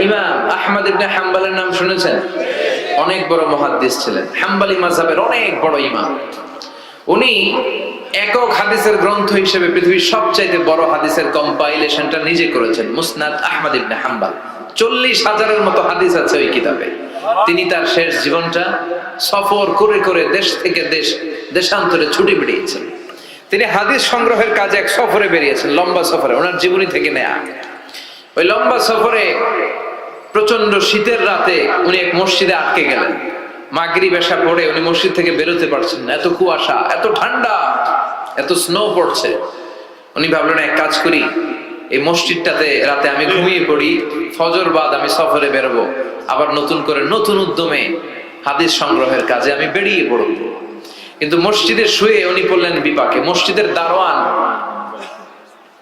ইমাম আহমদ ইবনে হাম্বলের নাম শুনেছেন? অনেক বড় মুহাদ্দিস ছিলেন, হাম্বলি মাযহাবের অনেক বড় ইমাম। উনি একক হাদিসের গ্রন্থ হিসেবে পৃথিবীর সবচাইতে বড় হাদিসের কম্পাইলেশনটা নিজে করেছেন, মুসনাদ আহমদ ইবনে হাম্বল। 40,000-এর মতো হাদিস আছে ওই কিতাবে। তিনি তার শেষ জীবনটা সফর করে করে দেশ থেকে দেশান্তরে ছুটে বেরিয়েছেন। তিনি হাদিস সংগ্রহের কাজে এক সফরে বেরিয়েছেন, লম্বা সফরে, ওনার জীবনী থেকে নেয়া। ওই লম্বা সফরে প্রচন্ড শীতের রাতে উনি এক মসজিদে আটকে গেলেন। মাগরিব এশা পড়ে উনি মসজিদ থেকে বেরোতে পারছেন না, এত কুয়াশা, এত ঠান্ডা, এত স্নো পড়ছে। উনি ভাবলেন এক কাজ করি, এই মসজিদটাতে রাতে আমি ঘুমিয়ে পড়ি, ফজর বাদ আমি সফরে বেরোবো, আবার নতুন করে নতুন উদ্যমে হাদিস সংগ্রহের কাজে আমি বেরিয়ে পড়ব। কিন্তু মসজিদে শুয়ে উনি পড়লেন বিপাকে। মসজিদের দারোয়ান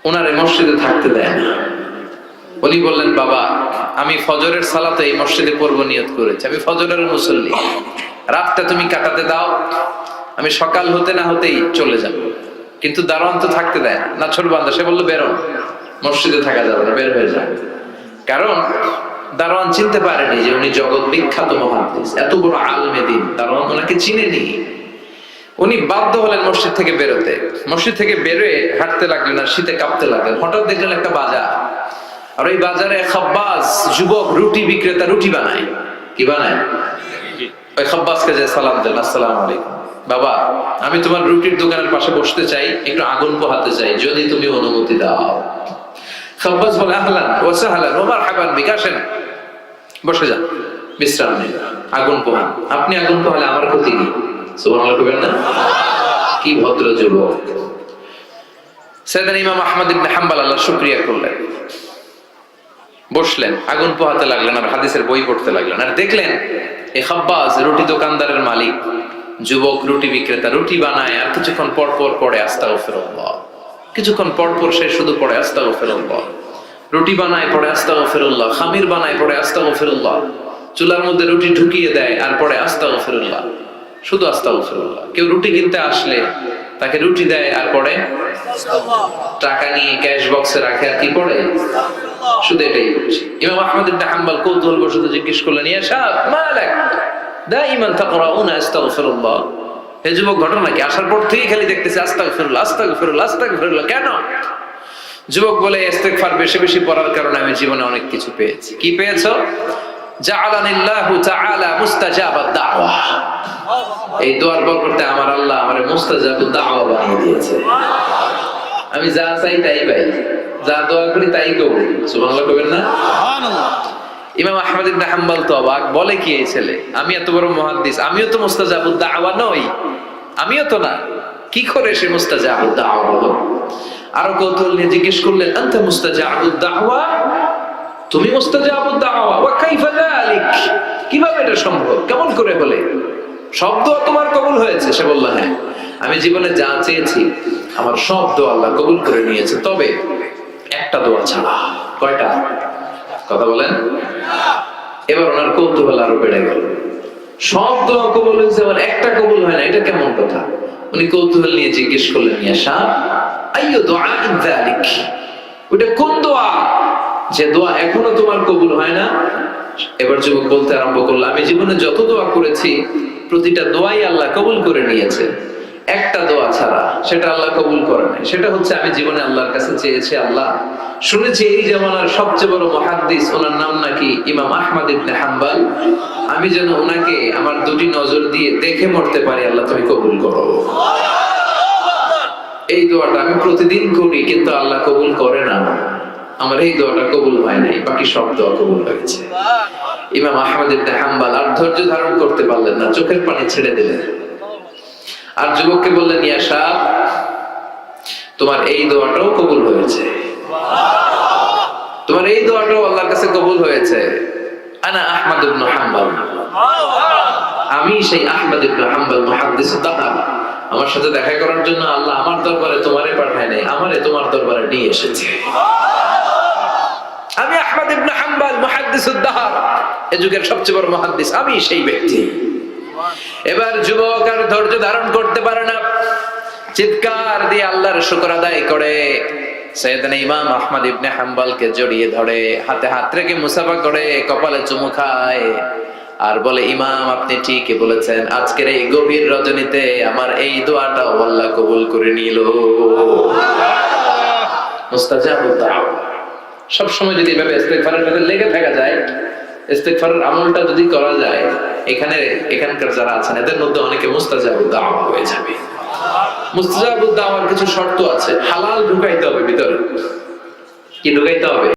ওনারে মসজিদে থাকতে দেয় না। উনি বললেন, বাবা আমি ফজরের সালাতে এই মসজিদে পড়বো নিয়ত করেছি, আমি ফজরের মুসল্লি, রাতটা তুমি কাটাতে দাও, আমি সকাল হতে না হতেই চলে যাব। কিন্তু দারোয়ান তো থাকতে দেয় না, নাছোড়বান্দা। সে বললো, বেরো, মসজিদে থাকা যাবে না, বের হয়ে যাবে। কারণ দারোয়ান চিনতে পারেনি যে উনি জগৎ বিখ্যাত মুহাদ্দিস, এত বড় আলেমে দ্বীন। দারোয়ান ওনাকে চিনেনি। উনি বাধ্য হলেন মসজিদ থেকে বেরোতে। মসজিদ থেকে বেরোয় হাঁটতে লাগলেন আর শীতে কাঁপতে লাগলেন। হঠাৎ দেখলেন একটা বাজার, আর ওই বাজারে খাব্বাস যুবক রুটি বিক্রেতা রুটি বানায়। কি বানায়? ওই খাব্বাসকে যে সালাম দেন, আসসালামু আলাইকুম, বাবা আমি তোমার রুটির দোকানের পাশে বসতে চাই, একটু আগুন পোহাতে চাই, যদি তুমি অনুমতি দাও। খাব্বাস বলে, আহলান ওয়া সাহলান ওয়া মারহাবান বিক, আসেন বসে যান, বিশ্রাম নিন, আগুন পোহান। আপনি আগুন পোহালে আমার ক্ষতি কি? সুবহানাল্লাহ কইবেন না? কি ভদ্র যুবক। সাইয়েদনা ইমাম আহমদ ইবনে হাম্বল আল্লাহ শুকরিয়া করলেন, বসলেন, আগুন পোহাতে লাগলেন আর হাদিসের বই পড়তে লাগলেন। আর দেখলেন এই খাব্বাস রুটি দোকানদারের মালিক, যুবক রুটি বিক্রেতা, রুটি বানায় আর কিছুক্ষণ পর পর পড়ে আস্তাগফিরুল্লাহ, কিছুক্ষণ পর পর সে শুধু পড়ে আস্তাগফিরুল্লাহ। রুটি বানায় পড়ে আস্তাগফিরুল্লাহ, খামির বানায় পড়ে আস্তাগফিরুল্লাহ, চুলার মধ্যে রুটি ঢুকিয়ে দেয় আর পড়ে আস্তাগফিরুল্লাহ, শুধু আস্তাগফিরুল্লাহ। কেউ রুটি কিনতে আসলে তাকে রুটি দেয় আর পড়ে, টাকা নিয়ে ক্যাশ বক্সে রাখে আর কি পড়ে, শুধু এটাই করছে। ইমাম আহমদ ইবনে হাম্বল কৌতূহল বশত জিজ্ঞেস করলেন, ইয়া শাব মালাক দাইমান তাকরাউনা আস্তাগফিরুল্লাহ, হে যুবক ঘটনা কি? আসার পর থেকে খালি দেখতেছি আস্তাগফিরুল্লাহ আস্তাগফিরুল্লাহ আস্তাগফিরুল্লাহ, কেন? যুবক বলে, ইস্তেগফার বেশি বেশি পড়ার কারণে আমি জীবনে অনেক কিছু পেয়েছি। কি পেয়েছো? জাআলানিল্লাহু তাআলা মুস্তাজাবাদ দাওয়া, এই দোয়ার বরকতে আমার আল্লাহ আমারে মুস্তাজাবুদ দাওয়া বানিয়ে দিয়েছে। আমি যা চাই তাই পাই, যা দোয়া করি তাই কবুল। সুবহানাল্লাহ কইবেন না? সুবহানাল্লাহ। ইমাম আহমদ ইবনে হাম্বল তো অবাক, বলে কি এই ছেলে, আমি এত বড় মুহাদ্দিস, আমিও তো মুস্তাজাবুদ দাওয়া নই, আমিও তো না, কি করে সে মুস্তাজাবুদ দাওয়া হলো? আরো কৌতূহল নিয়ে জিজ্ঞেস করলেন, আনতা মুস্তাজাবুদ দাওয়া, তুমি মুস্তাজাবুদ দাওয়া, ওয়া কাইফা যালিক, কিভাবে এটা সম্ভব, কেমন করে বলে? সব দোয়া তোমার কবুল হয়েছে? সে বলল, হ্যাঁ, আমি জীবনে যা চেয়েছি আমার সব দোয়া আল্লাহ কবুল করে নিয়েছে, তবে একটা দোয়া ছাড়া। কয়টা? কথা বলেন। এবার ওনার কৌতূহল আরো বেড়ে গেল, সব দোয়া কবুল হয়েছে, আবার একটা কবুল হয় না, এটা কেমন কথা? উনি কৌতূহল নিয়ে জিজ্ঞেস করলেন, ইয়া শাব আইয়ু দুআইন যালিক, ওটা কোন দোয়া যে দোয়া এখনো তোমার কবুল হয় না? এবার যুবক বলতে আরম্ভ করলো, আমি জীবনে যত দোয়া করেছি প্রতিটা দোয়াই আল্লাহ কবুল করে নিয়েছে, একটা দোয়া ছাড়া, সেটা আল্লাহ কবুল করে নাই। সেটা হচ্ছে আমি জীবনে আল্লাহর কাছে চেয়েছি, আল্লাহ শুনেছি এই জামানার সবচেয়ে বড় মুহাদ্দিস, ওনার নাম নাকি ইমাম আহমদ ইবনে হাম্বল, আমি যেন ওনাকে আমার দুটি নজর দিয়ে দেখে মরতে পারি, আল্লাহ তুমি কবুল করো। এই দোয়াটা আমি প্রতিদিন করি, কিন্তু আল্লাহ কবুল করে না, আমার এই দোয়াটা কবুল হয় নাই, বাকি সব দোয়া কবুল হয়েছে। ইমাম আহমদ ইবনে হাম্বল আর ধৈর্য ধারণ করতে পারলেন না, চোখের পানি ছেড়ে দিলেন। আর যুবককে বললেন, ইয়া শাব তোমার এই দোয়াটাও কবুল হয়েছে, তোমার এই দোয়াটাও আল্লাহর কাছে কবুল হয়েছে। আনা আহমদ ইবনে হাম্বল, আমি সেই আহমদ ইবনে হাম্বল মুহাদ্দিসুদ দাওয়া, আমার সাথে দেখা করার জন্য আল্লাহ আমার দরবারে তোমারে পাঠায় নাই, আমারে তোমার দরবারে নিয়ে এসেছে। আমি আহমদ ইবনে হাম্বল মুহাদ্দিসুদ দাওয়া, এই যুগের সবচেয়ে বড় মুহাদ্দিস, আমি সেই ব্যক্তি। এবার যুবক আর ধৈর্য ধারণ করতে পারে না, চিৎকার দিয়ে আল্লাহর শুকর আদায় করে সাইয়েদনা ইমাম আহমদ ইবনে হাম্বলকে জড়িয়ে ধরে, হাতে হাত রেখে মুসাফা করে, কপালে চুমু খায় আর বলে, ইমাম আপনি ঠিকই বলেছেন, আজকের এই গভীর রজনীতে আমার এই দোয়াটা আল্লাহ কবুল করে নিল। মুস্তাজাবুদ দাওয়া। সব সময় যদি এভাবে ইস্তেগফারের মধ্যে লেগে থাকা যায়, ইস্তেগফারের আমলটা যদি করা যায়, এখানকার যারা আছেন এদের মধ্যে অনেকে মুস্তাজাবুদ দাওয়া হয়ে যাবে। মুস্তাজাবুদ দাওয়ার কিছু শর্ত আছে। হালাল ঢুকাইতে হবে ভিতরে। কি ঢুকাইতে হবে?